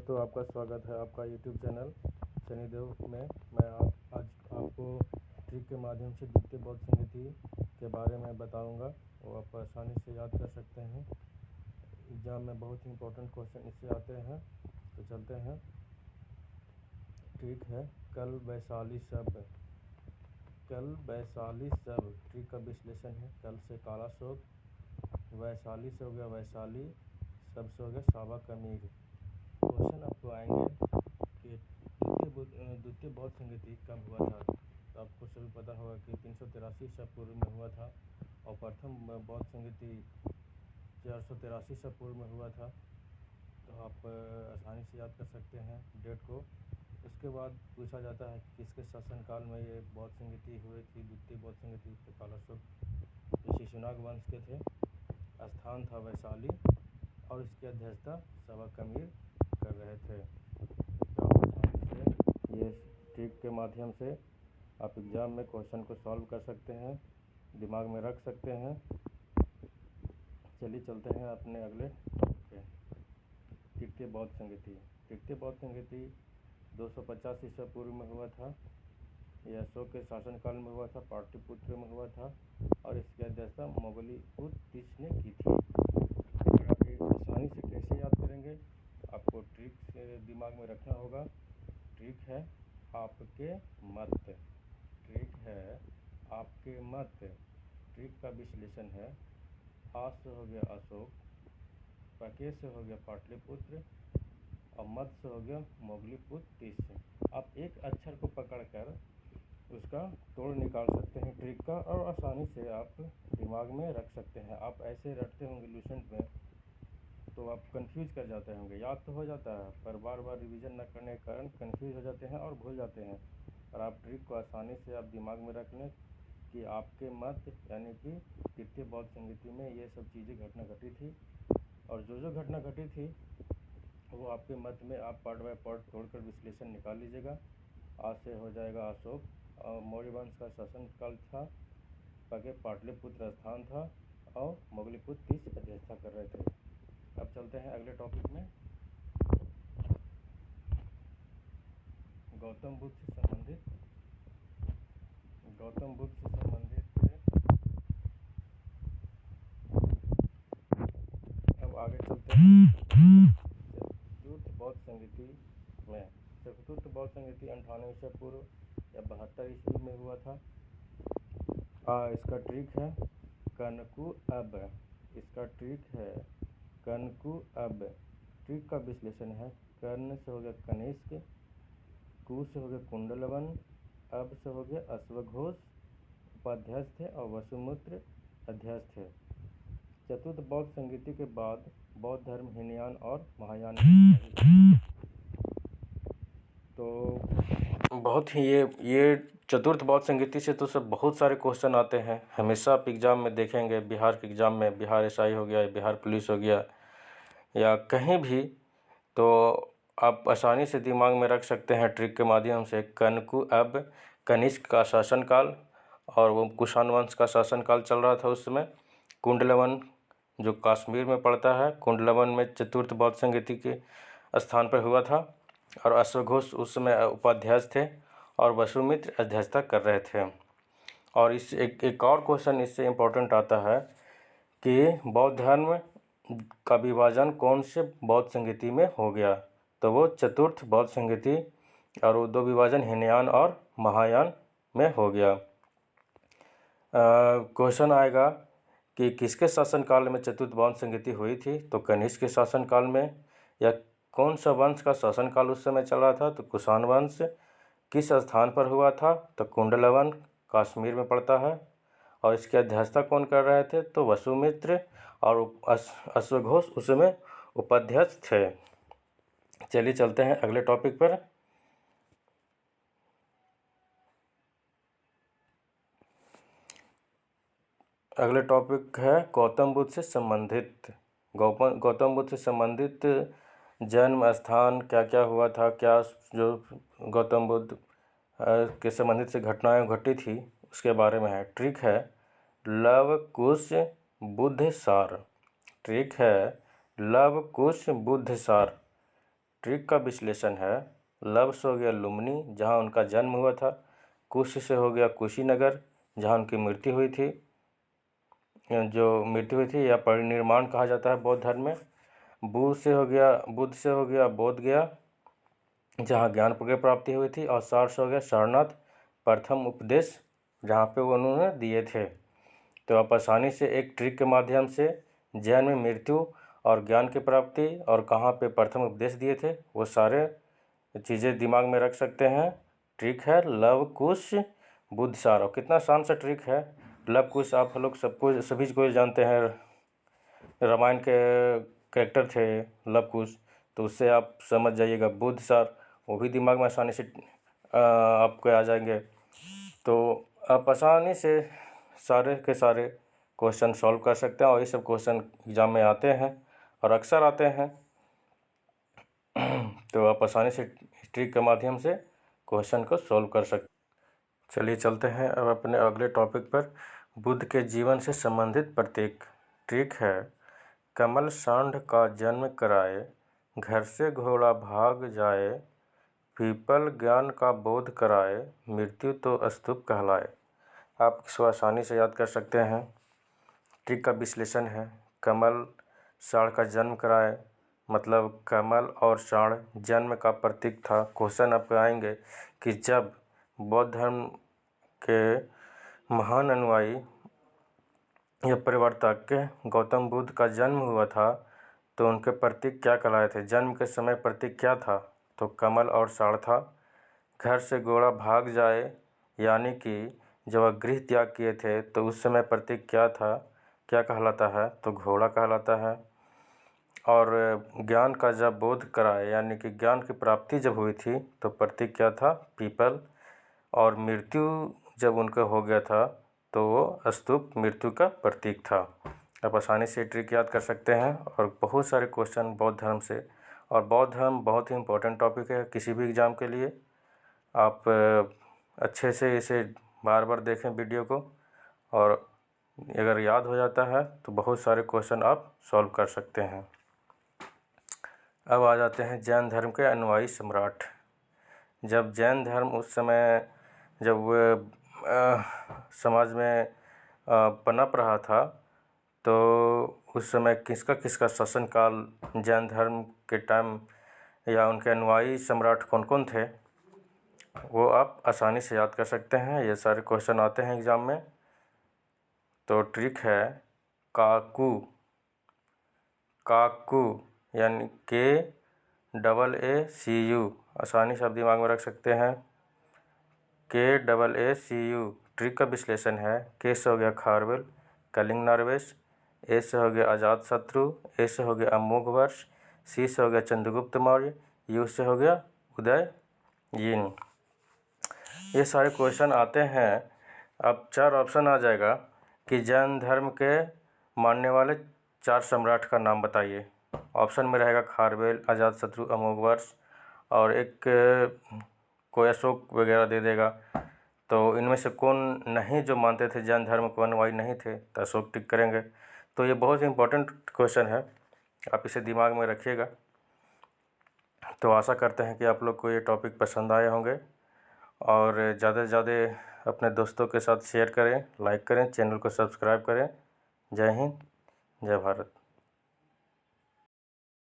दोस्तों, आपका स्वागत है आपका यूट्यूब चैनल शनिदेव में। मैं आज आपको ट्रिक के माध्यम से द्वितीय बौद्ध संगति के बारे में बताऊंगा। वो आप आसानी से याद कर सकते हैं। एग्ज़ाम में बहुत ही इंपॉर्टेंट क्वेश्चन इससे आते हैं। तो चलते हैं। ट्रिक है कल वैशाली शब्द। कल वैशाली शब्द ट्रिक का विश्लेषण है। कल से काला शोक, वैशाली से हो गया वैशाली, शब्द से हो गया सावा कमीर। क्वेश्चन आपको आएंगे कि द्वितीय बौद्ध संगति कब हुआ था। तो आपको सभी पता होगा कि 383 ईसा पूर्व में हुआ था और प्रथम बौद्ध संगति 483 ईसा पूर्व में हुआ था। तो आप आसानी से याद कर सकते हैं डेट को। उसके बाद पूछा जाता है किसके शासनकाल में ये बौद्ध संगति हुई थी, द्वितीय बौद्ध संगति। तो कालाशोक शिशुनाग वंश के थे, स्थान था वैशाली और इसकी अध्यक्षता सावा कमीर कर रहे थे। तो आसानी से ये ट्रिक के माध्यम से आप एग्ज़ाम में क्वेश्चन को सॉल्व कर सकते हैं, दिमाग में रख सकते हैं। चलिए चलते हैं अपने अगले टॉपिक पे। तृतीय बौद्ध संगति। तृतीय बौद्ध संगति 250 ईसा पूर्व में हुआ था। यह अशोक के शासनकाल में हुआ था, पाटलिपुत्र में हुआ था और इसकी अध्यक्षता मोगलीपुत्र ने की थी। आसानी से कैसे याद करेंगे, आपको ट्रिक से दिमाग में रखना होगा। ट्रिक है आपके मत। ट्रिक है आपके मत। ट्रिक का विश्लेषण है। आ से हो गया अशोक, पके से हो गया पाटलिपुत्र और मत से हो गया मोगलीपुत्र। आप एक अक्षर को पकड़कर उसका तोड़ निकाल सकते हैं ट्रिक का, और आसानी से आप दिमाग में रख सकते हैं। आप ऐसे रटते होंगे लूसेंट में तो आप कंफ्यूज कर जाते होंगे। याद तो हो जाता है पर बार बार रिवीजन न करने के कारण कंफ्यूज हो जाते हैं और भूल जाते हैं। और आप ट्रिक को आसानी से आप दिमाग में रख लें कि आपके मत यानी कि तृतीय बौद्ध संगति में ये सब चीज़ें घटना घटी थी, और जो घटना घटी थी वो आपके मत में आप पार्ट बाय पार्ट तोड़कर विश्लेषण निकाल लीजिएगा। आज से हो जाएगा अशोक मौर्य वंश का शासनकाल था, पके पाटलिपुत्र स्थान था और मोगलीपुत्र अध्यक्षता कर रहे थे। अब चलते हैं अगले टॉपिक में। गौतम बुद्ध से संबंधित अब आगे चलते हैं चतुर्थ बौद्ध संगति में। चतुर्थ बौद्ध संगति 98 ईसा पूर्व या 72 ईस्वी में हुआ था। इसका ट्रिक है कनकु अब। इसका ट्रिक है कनकु अब। ट्रिक का विश्लेषण है। कर्ण से हो गया कनिष्क, कु से हो गया कुंडलवन, अब से हो गया अश्वघोष उपाध्यक्ष थे और वसुमित्र अध्यक्ष थे। चतुर्थ बौद्ध संगति के बाद बौद्ध धर्म हीनयान और महायान। तो बहुत ही ये चतुर्थ बौद्ध संगति से तो सब बहुत सारे क्वेश्चन आते हैं। हमेशा आप एग्ज़ाम में देखेंगे, बिहार के एग्ज़ाम में बिहार एसआई हो गया, बिहार पुलिस हो गया या कहीं भी, तो आप आसानी से दिमाग में रख सकते हैं ट्रिक के माध्यम से। कनकु अब कनिष्क का शासनकाल और वो कुषाण वंश का शासनकाल चल रहा था उस समय। कुंडलवन जो कश्मीर में पड़ता है, कुंडलवन में चतुर्थ बौद्ध संगति के स्थान पर हुआ था और अश्वघोष उस समय उपाध्यक्ष थे और वसुमित्र अध्यक्षता कर रहे थे। और इस एक और क्वेश्चन इससे इम्पोर्टेंट आता है कि बौद्ध धर्म का विभाजन कौन से बौद्ध संगति में हो गया। तो वो चतुर्थ बौद्ध संगति, और वो दो विभाजन हीनयान और महायान में हो गया। क्वेश्चन आएगा कि किसके शासनकाल में चतुर्थ बौद्ध संगति हुई थी। तो कनिष्क के शासनकाल में। या कौन सा वंश का शासनकाल उस समय चल रहा था। तो कुषाण वंश। किस स्थान पर हुआ था। तो कुंडलवन कश्मीर में पड़ता है और इसकी अध्यक्षता कौन कर रहे थे। तो वसुमित्र और अश्वघोष उस समय उपाध्यक्ष थे। चलिए चलते हैं अगले टॉपिक पर। अगले टॉपिक है गौतम बुद्ध से संबंधित। गौतम बुद्ध से संबंधित जन्म स्थान क्या क्या हुआ था, क्या जो गौतम बुद्ध के संबंधित से घटनाएं घटी थी उसके बारे में है। ट्रिक है लव कुश बुद्ध सार। ट्रिक है लव कुश बुद्ध सार। ट्रिक का विश्लेषण है। लव से हो गया लुम्बिनी, जहाँ उनका जन्म हुआ था। कुश से हो गया कुशीनगर, जहाँ उनकी मृत्यु हुई थी, या परिनिर्माण कहा जाता है बौद्ध धर्म में। बुद्ध से हो गया बोध गया, जहाँ ज्ञान की प्राप्ति हुई थी। और सार से हो गया सारनाथ, प्रथम उपदेश जहाँ पे वो उन्होंने दिए थे। तो आप आसानी से एक ट्रिक के माध्यम से जैन में मृत्यु और ज्ञान की प्राप्ति और कहाँ पे प्रथम उपदेश दिए थे वो सारे चीज़ें दिमाग में रख सकते हैं। ट्रिक है लव कुश बुद्ध सार। और कितना आसान सा ट्रिक है। लव कुश आप लोग सभी को जानते हैं, रामायण के कैरेक्टर थे लव कुश, तो उससे आप समझ जाइएगा। बुद्ध सार वो भी दिमाग में आसानी से आपको आ जाएंगे। तो आप आसानी से सारे के सारे क्वेश्चन सॉल्व कर सकते हैं और ये सब क्वेश्चन एग्ज़ाम में आते हैं और अक्सर आते हैं। तो आप आसानी से ट्रिक के माध्यम से क्वेश्चन को सॉल्व कर सकते। चलिए चलते हैं अब अपने अगले टॉपिक पर। बुद्ध के जीवन से संबंधित प्रतीक। ट्रिक है कमल सांड का जन्म कराए, घर से घोड़ा भाग जाए, पीपल ज्ञान का बोध कराए, मृत्यु तो स्तूप कहलाए। आप इसको आसानी से याद कर सकते हैं। ट्रिक का विश्लेषण है कमल सांड का जन्म कराए, मतलब कमल और सांड जन्म का प्रतीक था। क्वेश्चन आपके आएंगे कि जब बौद्ध धर्म के महान अनुयायी या प्रवर्तक गौतम बुद्ध का जन्म हुआ था तो उनके प्रतीक क्या कहलाए थे। जन्म के समय प्रतीक क्या था, तो कमल और सांड था। घर से घोड़ा भाग जाए, यानी कि जब वह गृह त्याग किए थे तो उस समय प्रतीक क्या था, क्या कहलाता है, तो घोड़ा कहलाता है। और ज्ञान का जब बोध कराए, यानी कि ज्ञान की प्राप्ति जब हुई थी तो प्रतीक क्या था, पीपल। और मृत्यु जब उनका हो गया था तो वो स्तूप मृत्यु का प्रतीक था। आप आसानी से ट्रिक याद कर सकते हैं। और बहुत सारे क्वेश्चन बौद्ध धर्म से, और बौद्ध धर्म बहुत ही इम्पोर्टेंट टॉपिक है किसी भी एग्ज़ाम के लिए। आप अच्छे से इसे बार बार देखें वीडियो को, और अगर याद हो जाता है तो बहुत सारे क्वेश्चन आप सॉल्व कर सकते हैं। अब आ जाते हैं जैन धर्म के अनुयायी सम्राट। जब जैन धर्म उस समय जब वो समाज में पनप रहा था तो उस समय किसका शासनकाल जैन धर्म के टाइम या उनके अनुयायी सम्राट कौन कौन थे, वो आप आसानी से याद कर सकते हैं। ये सारे क्वेश्चन आते हैं एग्ज़ाम में। तो ट्रिक है काकू यानी KAACU, आसानी से आप दिमाग में रख सकते हैं। KAACU। ट्रिक का विश्लेषण है K से हो गया खारवेल कलिंग नरवेश, A से हो गया अजातशत्रु, A से हो गया अमोघवर्ष, C से हो गया चंद्रगुप्त मौर्य, U से हो गया उदययिन। ये सारे क्वेश्चन आते हैं। अब 4 ऑप्शन आ जाएगा कि जैन धर्म के मानने वाले 4 सम्राट का नाम बताइए। ऑप्शन में रहेगा खारवेल, अजातशत्रु, अमोघवर्ष, और एक कोई अशोक वगैरह दे देगा। तो इनमें से कौन नहीं जो मानते थे जैन धर्म को, अनुयायी नहीं थे, तो अशोक टिक करेंगे। तो ये बहुत ही इम्पोर्टेंट क्वेश्चन है, आप इसे दिमाग में रखिएगा। तो आशा करते हैं कि आप लोग को ये टॉपिक पसंद आए होंगे, और ज़्यादा से ज़्यादा अपने दोस्तों के साथ शेयर करें, लाइक करें, चैनल को सब्सक्राइब करें। जय हिंद, जय भारत।